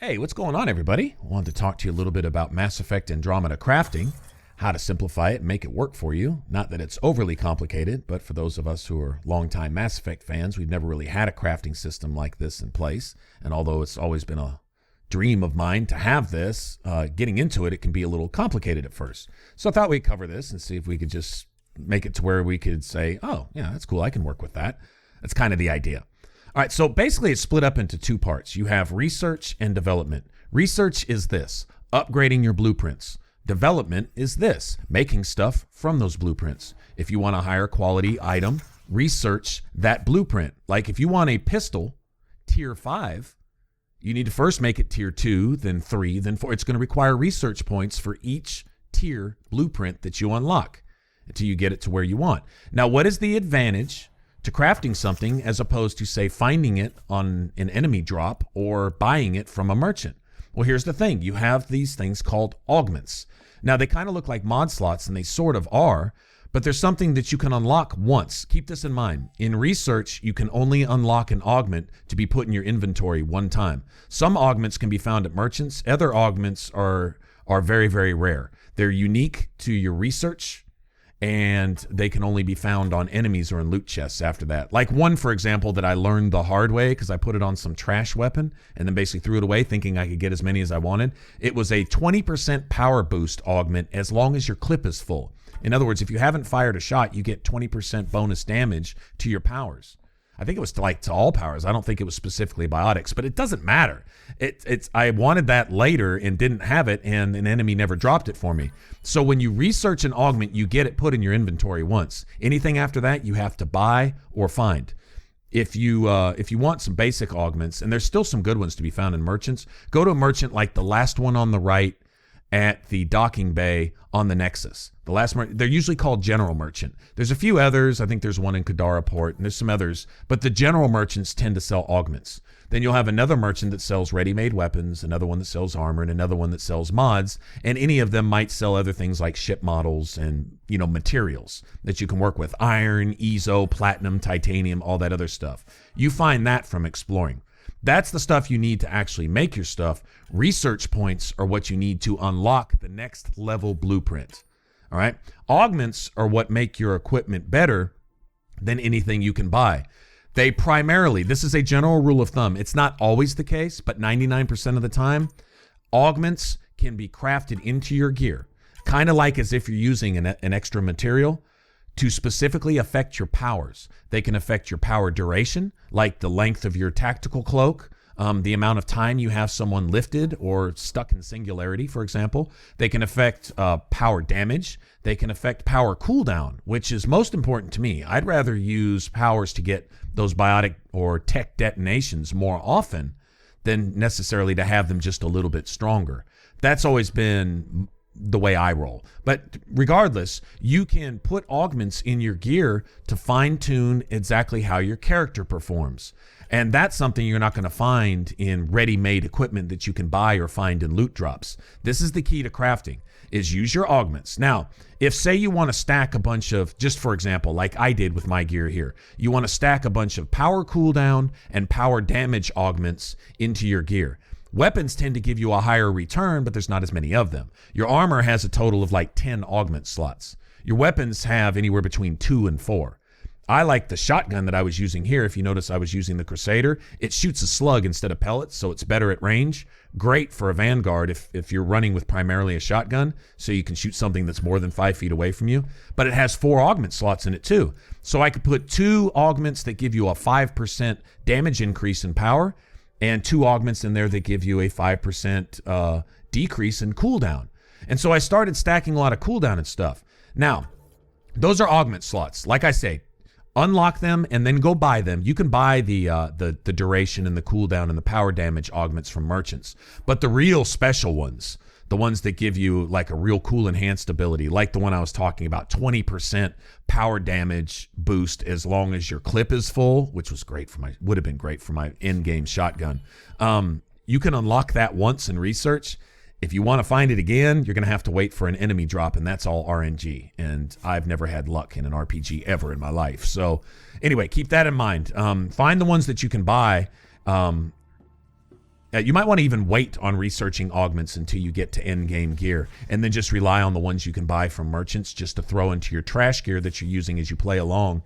Hey, what's going on, everybody? I wanted to talk to you a little bit about Mass Effect Andromeda crafting, how to simplify it and make it work for you. Not that it's overly complicated, but for those of us who are longtime Mass Effect fans, we've never really had a crafting system like this in place. And although it's always been a dream of mine to have this, getting into it, it can be a little complicated at first. So I thought we'd cover this and see if we could just make it to where we could say, oh, yeah, that's cool. I can work with that. That's kind of the idea. All right, so basically it's split up into two parts. You have research and development. Research is this, upgrading your blueprints. Development is this, making stuff from those blueprints. If you want a higher quality item, research that blueprint. Like if you want a pistol, tier 5, you need to first make it tier 2, then 3, then 4. It's going to require research points for each tier blueprint that you unlock until you get it to where you want. Now, what is the advantage to crafting something as opposed to, say, finding it on an enemy drop or buying it from a merchant? Well, here's the thing. You have these things called augments. Now, they kind of look like mod slots, and they sort of are, but there's something that you can unlock once. Keep this in mind. In research, you can only unlock an augment to be put in your inventory one time. Some augments can be found at merchants. Other augments are very, very rare. They're unique to your research, and they can only be found on enemies or in loot chests after that. Like one, for example, that I learned the hard way because I put it on some trash weapon and then basically threw it away thinking I could get as many as I wanted. It was a 20% power boost augment as long as your clip is full. In other words, if you haven't fired a shot, you get 20% bonus damage to your powers. I think it was to all powers. I don't think it was specifically biotics, but it doesn't matter. I wanted that later and didn't have it, and an enemy never dropped it for me. So when you research an augment, you get it put in your inventory once. Anything after that, you have to buy or find. If you want some basic augments, and there's still some good ones to be found in merchants, go to a merchant like the last one on the right at the docking bay on the Nexus. The last they're usually called general merchant. There's a few others. I think there's one in Kadara Port, and there's some others, but the general merchants tend to sell augments. Then you'll have another merchant that sells ready-made weapons, another one that sells armor, and another one that sells mods, and any of them might sell other things like ship models and, materials that you can work with. Iron, EZO, platinum, titanium, all that other stuff. You find that from exploring. That's the stuff you need to actually make your stuff. Research points are what you need to unlock the next level blueprint. All right. Augments are what make your equipment better than anything you can buy. They primarily, this is a general rule of thumb. It's not always the case, but 99% of the time, augments can be crafted into your gear, kind of like as if you're using an extra material to specifically affect your powers. They can affect your power duration, like the length of your tactical cloak, the amount of time you have someone lifted or stuck in singularity, for example. They can affect power damage. They can affect power cooldown, which is most important to me. I'd rather use powers to get those biotic or tech detonations more often than necessarily to have them just a little bit stronger. That's always been the way I roll. But regardless, you can put augments in your gear to fine-tune exactly how your character performs. And that's something you're not going to find in ready-made equipment that you can buy or find in loot drops. This is the key to crafting, is use your augments. Now, if say you want to stack a bunch of, just for example, like I did with my gear here, you want to stack a bunch of power cooldown and power damage augments into your gear. Weapons tend to give you a higher return, but there's not as many of them. Your armor has a total of like 10 augment slots. Your weapons have anywhere between 2 and 4. I like the shotgun that I was using here. If you notice, I was using the Crusader. It shoots a slug instead of pellets, so it's better at range. Great for a Vanguard if you're running with primarily a shotgun, so you can shoot something that's more than 5 feet away from you. But it has 4 augment slots in it too. So I could put 2 augments that give you a 5% damage increase in power, and 2 augments in there that give you a 5% decrease in cooldown. And so I started stacking a lot of cooldown and stuff. Now, those are augment slots. Like I say, unlock them and then go buy them. You can buy the duration and the cooldown and the power damage augments from merchants. But the real special ones, the ones that give you like a real cool enhanced ability, like the one I was talking about, 20% power damage boost as long as your clip is full, which was great for would have been great for my in-game shotgun. You can unlock that once in research. If you want to find it again, you're going to have to wait for an enemy drop, and that's all RNG. And I've never had luck in an RPG ever in my life. So anyway, keep that in mind. Find the ones that you can buy You might want to even wait on researching augments until you get to end game gear, and then just rely on the ones you can buy from merchants just to throw into your trash gear that you're using as you play along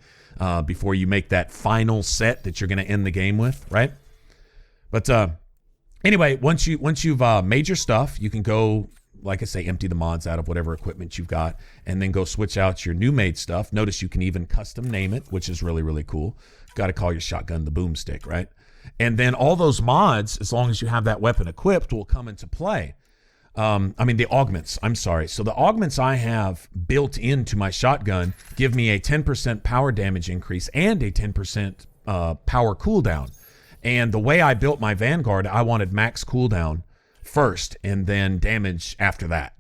before you make that final set that you're going to end the game with, right? But anyway, once you've made your stuff, you can go, like I say, empty the mods out of whatever equipment you've got, and then go switch out your new made stuff. Notice you can even custom name it, which is really, really cool. Got to call your shotgun the boomstick, right? And then all those mods, as long as you have that weapon equipped, will come into play. The augments, I'm sorry. So the augments I have built into my shotgun give me a 10% power damage increase and a 10% power cooldown. And the way I built my Vanguard, I wanted max cooldown first and then damage after that.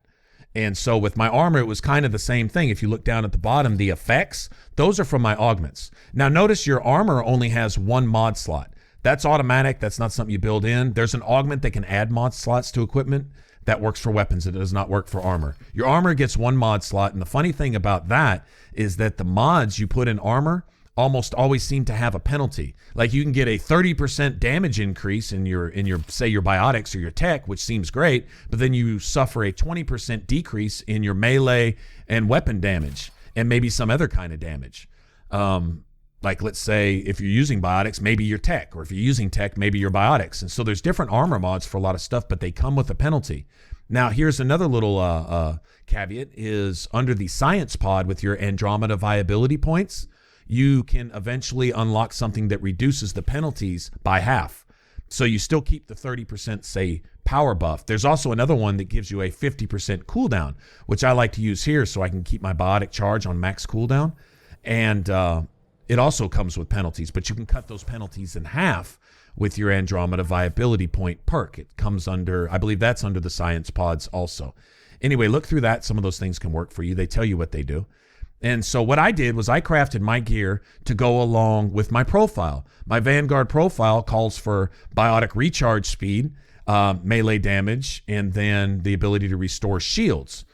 And so with my armor, it was kind of the same thing. If you look down at the bottom, the effects, those are from my augments. Now notice your armor only has one mod slot. That's automatic. That's not something you build in. There's an augment that can add mod slots to equipment. That works for weapons. It does not work for armor. Your armor gets one mod slot, and the funny thing about that is that the mods you put in armor almost always seem to have a penalty. Like you can get a 30% damage increase in your say your biotics or your tech, which seems great, but then you suffer a 20% decrease in your melee and weapon damage and maybe some other kind of damage. Like let's say if you're using biotics, maybe your tech, or if you're using tech, maybe your biotics. And so there's different armor mods for a lot of stuff, but they come with a penalty. Now here's another little caveat is under the science pod with your Andromeda viability points, you can eventually unlock something that reduces the penalties by half. So you still keep the 30%, say, power buff. There's also another one that gives you a 50% cooldown, which I like to use here so I can keep my biotic charge on max cooldown. And it also comes with penalties, but you can cut those penalties in half with your Andromeda viability point perk. It comes under, I believe that's under the science pods also. Anyway, look through that. Some of those things can work for you. They tell you what they do. And so what I did was I crafted my gear to go along with my profile. My Vanguard profile calls for biotic recharge speed, melee damage, and then the ability to restore shields.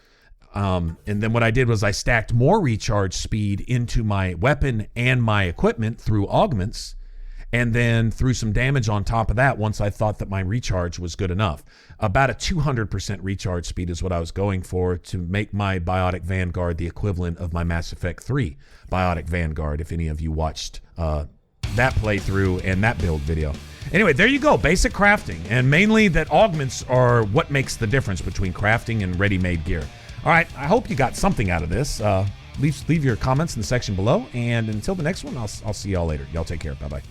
And then what I did was I stacked more recharge speed into my weapon and my equipment through augments, and then threw some damage on top of that once I thought that my recharge was good enough. About a 200% recharge speed is what I was going for to make my Biotic Vanguard the equivalent of my Mass Effect 3 Biotic Vanguard, if any of you watched that playthrough and that build video. Anyway, there you go, basic crafting, and mainly that augments are what makes the difference between crafting and ready-made gear. All right, I hope you got something out of this. Leave your comments in the section below, and until the next one, I'll see y'all later. Y'all take care. Bye-bye.